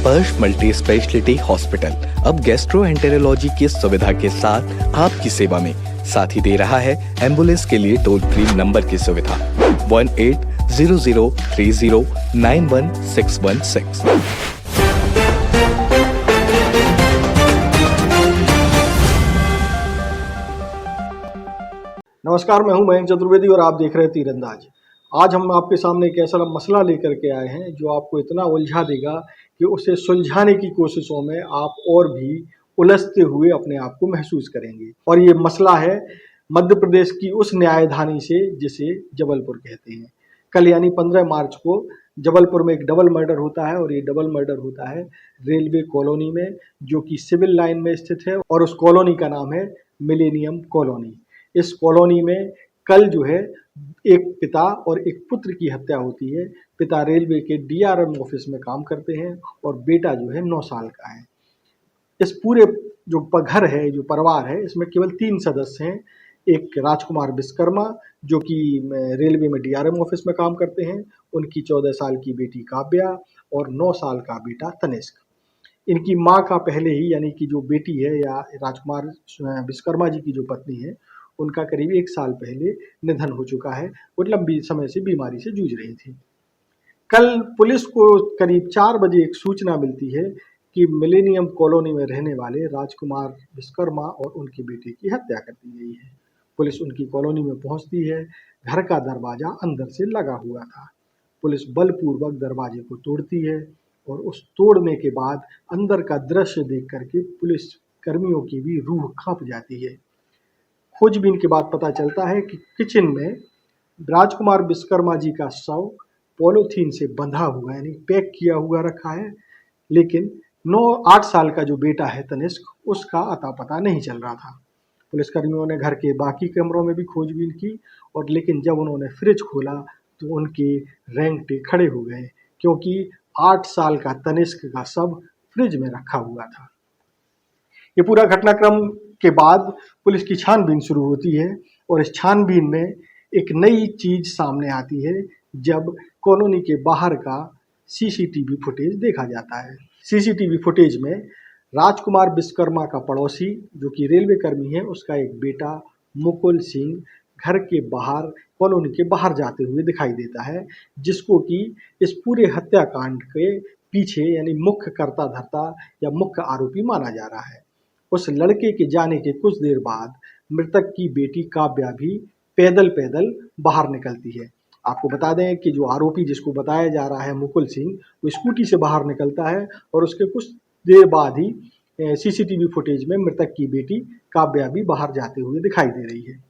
स्पर्श multi speciality hospital अब gastroenterology की सुविधा के साथ आपकी सेवा में, साथ ही दे रहा है एम्बुलेंस के लिए टोल फ्री नंबर की सुविधा 180030911616। नमस्कार, मैं हूं मयंक चतुर्वेदी और आप देख रहे हैं तीरंदाज। आज हम आपके सामने एक ऐसा मसला लेकर के आए हैं जो आपको इतना उलझा देगा कि उसे सुलझाने की कोशिशों में आप और भी उलझते हुए अपने आप को महसूस करेंगे। और ये मसला है मध्य प्रदेश की उस न्यायधानी से जिसे जबलपुर कहते हैं। कल यानी 15 मार्च को जबलपुर में एक डबल मर्डर होता है और ये डबल मर्डर होता है रेलवे कॉलोनी में, जो कि सिविल लाइन में स्थित है और उस कॉलोनी का नाम है मिलेनियम कॉलोनी। इस कॉलोनी में कल जो है एक पिता और एक पुत्र की हत्या होती है। पिता रेलवे के डीआरएम ऑफिस में काम करते हैं और बेटा जो है 9 साल का है। इस पूरे जो घर है, जो परिवार है, इसमें केवल 3 सदस्य हैं। एक राजकुमार विश्वकर्मा जो कि रेलवे में डीआरएम ऑफिस में काम करते हैं, उनकी 14 साल की बेटी काव्या और 9 साल का बेटा तनिष्क। इनकी माँ का पहले ही यानी कि जो बेटी है या राजकुमार विश्वकर्मा जी की जो पत्नी है, उनका करीब 1 साल पहले निधन हो चुका है। वो लंबी समय से बीमारी से जूझ रही थी। कल पुलिस को करीब 4 बजे एक सूचना मिलती है कि मिलेनियम कॉलोनी में रहने वाले राजकुमार विश्वकर्मा और उनकी बेटी की हत्या कर दी गई है। पुलिस उनकी कॉलोनी में पहुंचती है। घर का दरवाजा अंदर से लगा हुआ था। पुलिस बलपूर्वक दरवाजे को तोड़ती है और उस तोड़ने के बाद अंदर का दृश्य देख करके पुलिस कर्मियों की भी रूह कांप जाती है। खोजबीन के बाद पता चलता है कि किचन में राजकुमार विश्वकर्मा जी का शव पॉलीथीन से बंधा हुआ यानी पैक किया हुआ रखा है, लेकिन 8 साल का जो बेटा है तनिष्क, उसका अता पता नहीं चल रहा था। पुलिसकर्मियों ने घर के बाकी कमरों में भी खोजबीन की और लेकिन जब उन्होंने फ्रिज खोला तो उनके रेंगटे खड़े हो गए, क्योंकि 8 साल का तनिष्क का शव फ्रिज में रखा हुआ था। ये पूरा घटनाक्रम के बाद पुलिस की छानबीन शुरू होती है और इस छानबीन में एक नई चीज सामने आती है जब कॉलोनी के बाहर का सीसीटीवी फुटेज देखा जाता है। सीसीटीवी फुटेज में राजकुमार विश्वकर्मा का पड़ोसी जो कि रेलवे कर्मी है, उसका एक बेटा मुकुल सिंह घर के बाहर कॉलोनी के बाहर जाते हुए दिखाई देता है, जिसको कि इस पूरे हत्याकांड के पीछे यानी मुख्य कर्ता धर्ता या मुख्य आरोपी माना जा रहा है। उस लड़के के जाने के कुछ देर बाद मृतक की बेटी काव्या भी पैदल पैदल बाहर निकलती है। आपको बता दें कि जो आरोपी जिसको बताया जा रहा है मुकुल सिंह, वो स्कूटी से बाहर निकलता है और उसके कुछ देर बाद ही सीसीटीवी फुटेज में मृतक की बेटी काव्या भी बाहर जाते हुए दिखाई दे रही है।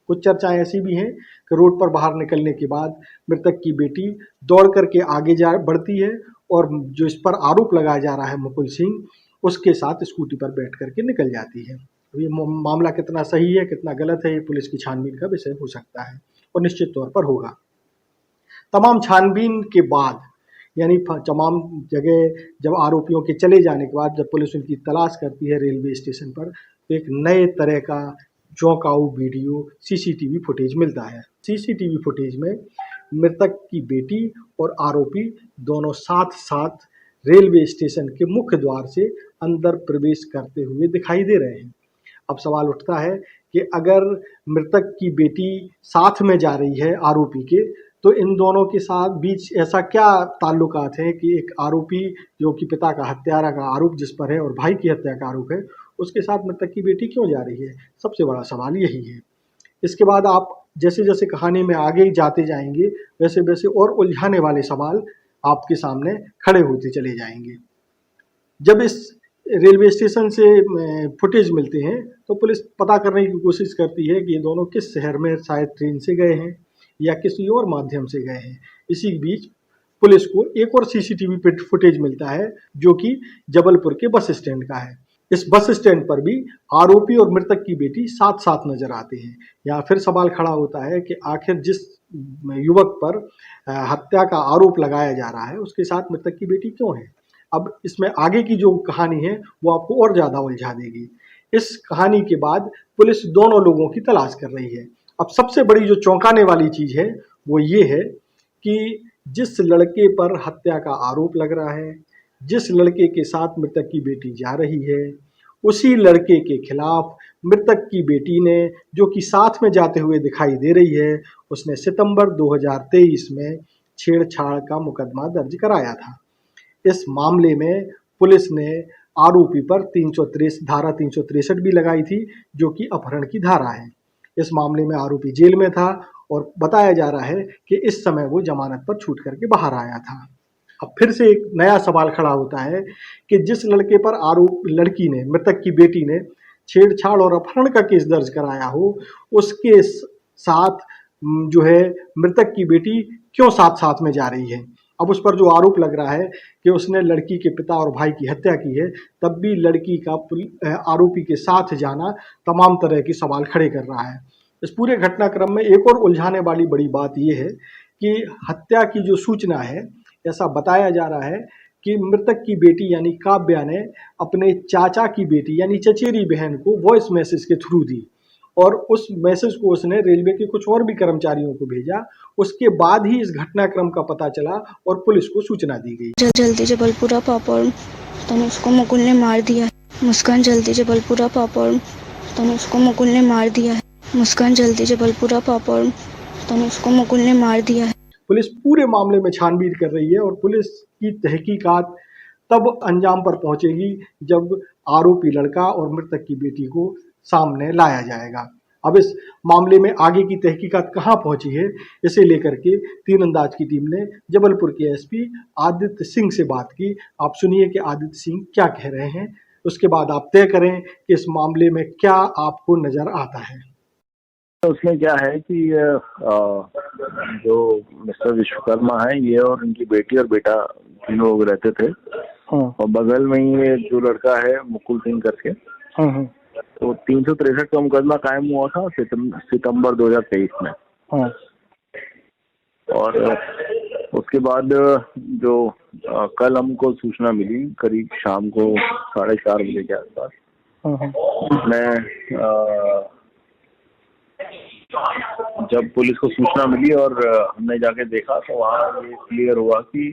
कुछ चर्चाएं ऐसी भी हैं कि रोड पर बाहर निकलने के बाद मृतक की बेटी दौड़ करके आगे बढ़ती है और जो इस पर आरोप लगाया जा रहा है मुकुल सिंह, उसके साथ स्कूटी पर बैठ करके निकल जाती है। ये मामला कितना सही है कितना गलत है, ये पुलिस की छानबीन का विषय हो सकता है और निश्चित तौर पर होगा। तमाम छानबीन के बाद यानी तमाम जगह जब आरोपियों के चले जाने के बाद जब पुलिस उनकी तलाश करती है रेलवे स्टेशन पर, तो एक नए तरह का चौंकाऊ वीडियो सीसीटीवी फुटेज मिलता है। सीसीटीवी फुटेज में मृतक की बेटी और आरोपी दोनों साथ साथ रेलवे स्टेशन के मुख्य द्वार से अंदर प्रवेश करते हुए दिखाई दे रहे हैं। अब सवाल उठता है कि अगर मृतक की बेटी साथ में जा रही है आरोपी के, तो इन दोनों के साथ बीच ऐसा क्या ताल्लुकात है कि एक आरोपी जो कि पिता का हत्यारा का आरोप जिस पर है और भाई की हत्या का आरोप है, उसके साथ मृतक की बेटी क्यों जा रही है? सबसे बड़ा सवाल यही है। इसके बाद आप जैसे जैसे कहानी में आगे जाते जाएंगे वैसे वैसे और उलझाने वाले सवाल आपके सामने खड़े होते चले जाएंगे। जब इस रेलवे स्टेशन से फुटेज मिलते हैं तो पुलिस पता करने की कोशिश करती है कि ये दोनों किस शहर में शायद ट्रेन से गए हैं या किसी और माध्यम से गए हैं। इसी बीच पुलिस को एक और सीसीटीवी फुटेज मिलता है जो कि जबलपुर के बस स्टैंड का है। इस बस स्टैंड पर भी आरोपी और मृतक की बेटी साथ साथ नजर आते हैं। यहाँ फिर सवाल खड़ा होता है कि आखिर जिस युवक पर हत्या का आरोप लगाया जा रहा है उसके साथ मृतक की बेटी क्यों है? अब इसमें आगे की जो कहानी है वो आपको और ज्यादा उलझा देगी। इस कहानी के बाद पुलिस दोनों लोगों की तलाश कर रही है। अब सबसे बड़ी जो चौंकाने वाली चीज है वो ये है कि जिस लड़के पर हत्या का आरोप लग रहा है, जिस लड़के के साथ मृतक की बेटी जा रही है उसी लड़के के खिलाफ मृतक की बेटी ने, जो कि साथ में जाते हुए दिखाई दे रही है, उसने सितंबर 2023 में छेड़छाड़ का मुकदमा दर्ज कराया था। इस मामले में पुलिस ने आरोपी पर धारा 363 भी लगाई थी, जो कि अपहरण की धारा है। इस मामले में आरोपी जेल में था और बताया जा रहा है कि इस समय वो जमानत पर छूट करके बाहर आया था। अब फिर से एक नया सवाल खड़ा होता है कि जिस लड़के पर लड़की ने, मृतक की बेटी ने छेड़छाड़ और अपहरण का केस दर्ज कराया हो, उसके साथ जो है मृतक की बेटी क्यों साथ साथ में जा रही है। अब उस पर जो आरोप लग रहा है कि उसने लड़की के पिता और भाई की हत्या की है, तब भी लड़की का आरोपी के साथ जाना तमाम तरह के सवाल खड़े कर रहा है। इस पूरे घटनाक्रम में एक और उलझाने वाली बड़ी बात यह है कि हत्या की जो सूचना है, ऐसा बताया जा रहा है कि मृतक की बेटी यानी काव्या ने अपने चाचा की बेटी यानी चचेरी बहन को वॉइस मैसेज के थ्रू दी और उस मैसेज को उसने रेलवे के कुछ और भी कर्मचारियों को भेजा। उसके बाद ही इस घटनाक्रम का पता चला और पुलिस को सूचना दी गई। जल्दी जबलपुरा पापड़ तनुष को मुकुल ने मार दिया है। मुस्कान जल्दी जबलपुरा पापड़ तनुष को मुकुल ने मार दिया है। मुस्कान जल्दी जबलपुरा पापड़ तनुष को मुकुल ने मार दिया है। पुलिस पूरे मामले में छानबीन कर रही है और पुलिस की तहकीकात तब अंजाम पर पहुंचेगी जब आरोपी लड़का और मृतक की बेटी को सामने लाया जाएगा। अब इस मामले में आगे की तहकीकात कहां पहुंची है, इसे लेकर के तीरंदाज की टीम ने जबलपुर के एसपी आदित्य सिंह से बात की। आप सुनिए कि आदित्य सिंह क्या कह रहे हैं, उसके बाद आप तय करें कि इस मामले में क्या आपको नजर आता है। उसमें क्या है कि जो मिस्टर विश्वकर्मा है, ये और इनकी बेटी और बेटा तीनों लोग रहते थे और बगल में ही ये जो लड़का है मुकुल सिंह करके, तो 363 का मुकदमा कायम हुआ था सितंबर 2023 में। और उसके बाद जो कल हमको सूचना मिली करीब शाम को 4:30 बजे के आसपास, मैं जब पुलिस को सूचना मिली और हमने जाके देखा तो वहाँ ये क्लियर हुआ कि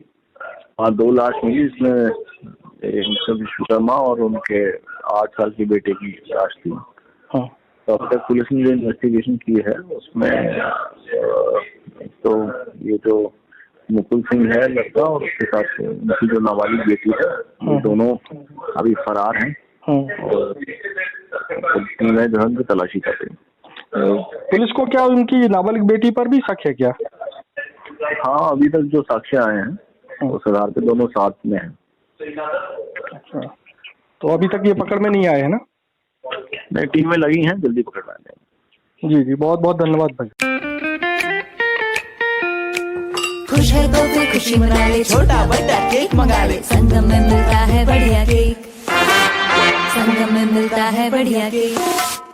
वहाँ 2 लाश मिली, जिसमें मिस्टर विश्वकर्मा और उनके 8 साल की बेटे की लाश थी। तो अब तक पुलिस ने जो इन्वेस्टिगेशन की है उसमें तो ये जो मुकुल सिंह है लड़का और उसके साथ उनकी जो नाबालिग बेटी है, ये दोनों अभी फरार हैं और पुलिस ने जो है तलाशी कर रही है। पुलिस को क्या उनकी नाबालिग बेटी पर भी शक है क्या? हाँ, अभी तक जो साक्ष्य आए हैं उस आधार पे दोनों साथ में हैं। अच्छा, तो अभी तक ये पकड़ में नहीं आए हैं ना? नहीं, टीमें लगी हैं, जल्दी पकड़ में आ जाएंगे। जी जी, बहुत बहुत धन्यवाद भाई। खुश है तो फिर खुशी मना ले, छोटा बड़ा केक मंगा ले। संगम में मिलता है बढ़िया केक, संगम में मिलता है बढ़िया केक।